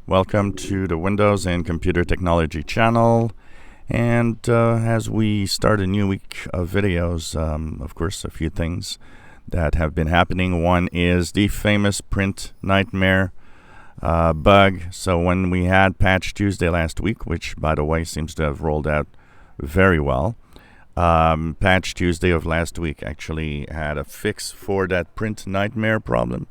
Welcome to the Windows and Computer Technology channel. And as we start a new week of videos, of course, a few things that have been happening. One is the famous Print Nightmare bug. So when we had Patch Tuesday last week, which, by the way, seems to have rolled out very well, Patch Tuesday of last week actually had a fix for that Print Nightmare problem.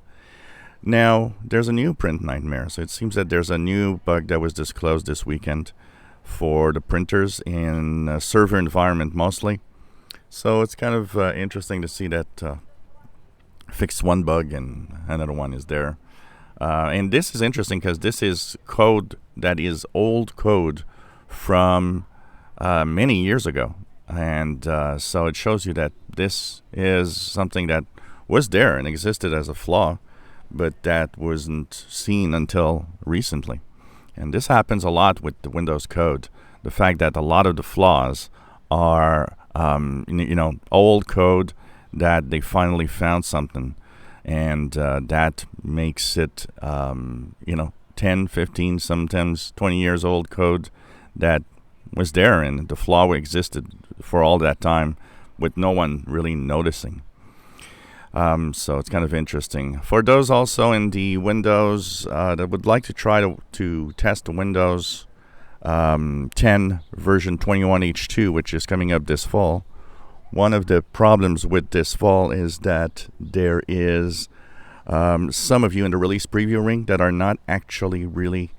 Now, there's a new Print Nightmare, so it seems that there's a new bug that was disclosed this weekend for the printers in a server environment mostly. So it's kind of interesting to see that fixed one bug and another one is there. And this is interesting because this is code that is old code from many years ago. And so it shows you that this is something that was there and existed as a flaw, but that wasn't seen until recently. And this happens a lot with the Windows code. The fact that a lot of the flaws are, old code that they finally found something. And that makes it, 10, 15, sometimes 20 years old code that was there and the flaw existed for all that time with no one really noticing. So it's kind of interesting. For those also in the Windows that would like to try to test the Windows 10 version 21H2, which is coming up this fall, one of the problems with this fall is that there is some of you in the release preview ring that are not actually really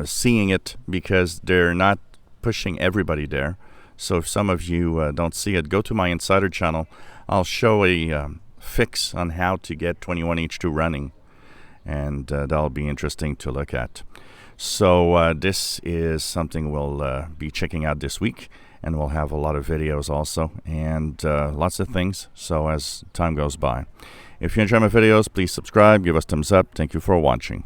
seeing it because they're not pushing everybody there. So if some of you don't see it, go to my Insider channel. I'll show a fix on how to get 21H2 running, and that'll be interesting to look at. So this is something we'll be checking out this week, and we'll have a lot of videos also, and lots of things, so as time goes by. If you enjoy my videos, please subscribe, give us thumbs up. Thank you for watching.